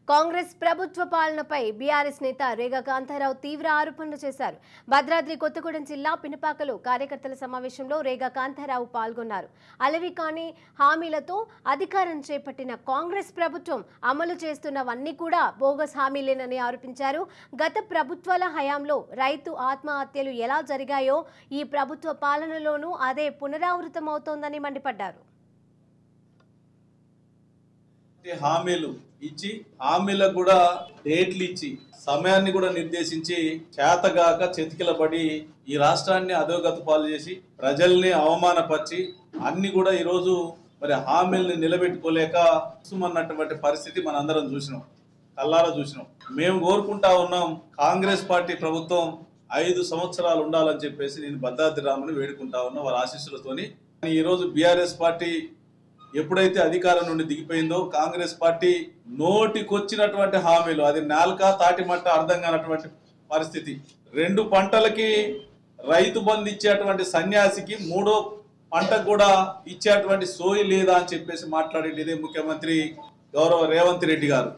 కాంగ్రెస్ ప్రభుత్వ పాలనపై బీఆర్ఎస్ నేత రేగా కాంతారావు తీవ్ర ఆరోపణలు చేశారు. భద్రాద్రి కొత్తగూడెం జిల్లా పినపాకలో కార్యకర్తల సమావేశంలో రేగా కాంతారావు పాల్గొన్నారు. అలవి కాని హామీలతో అధికారం చేపట్టిన కాంగ్రెస్ ప్రభుత్వం అమలు చేస్తున్నవన్నీ కూడా బోగస్ హామీలేనని ఆరోపించారు. గత ప్రభుత్వాల హయాంలో రైతు ఆత్మహత్యలు ఎలా జరిగాయో ఈ ప్రభుత్వ పాలనలోనూ అదే పునరావృతమవుతోందని మండిపడ్డారు. హామీలు ఇచ్చి హామీలకు కూడా డేట్లు ఇచ్చి సమయాన్ని కూడా నిర్దేశించి చేతగాక చెతికిలబడి ఈ రాష్ట్రాన్ని అధోగతి పాలు చేసి ప్రజల్ని అవమానపరిచి అన్ని కూడా ఈరోజు మరి హామీల్ని నిలబెట్టుకోలేక సుమన్నటువంటి పరిస్థితి మనందరం చూసినాం, కల్లారా చూసినాం. మేము కోరుకుంటా ఉన్నాం కాంగ్రెస్ పార్టీ ప్రభుత్వం 5 సంవత్సరాలు ఉండాలని చెప్పేసి నేను భద్రాద్రి రాముని వేడుకుంటా ఉన్నా వారి ఆశీస్సులతోని. ఈరోజు బీఆర్ఎస్ పార్టీ ఎప్పుడైతే అధికారం నుండి దిగిపోయిందో కాంగ్రెస్ పార్టీ నోటికొచ్చినటువంటి హామీలు, అది నాలుక తాటిమట్ట అర్థం కానటువంటి పరిస్థితి. 2 పంటలకి రైతు బంధు ఇచ్చేటువంటి సన్యాసికి 3వ పంటకు కూడా ఇచ్చేటువంటి సోయి లేదా అని చెప్పేసి మాట్లాడేది ఇదే ముఖ్యమంత్రి గౌరవ రేవంత్ రెడ్డి గారు.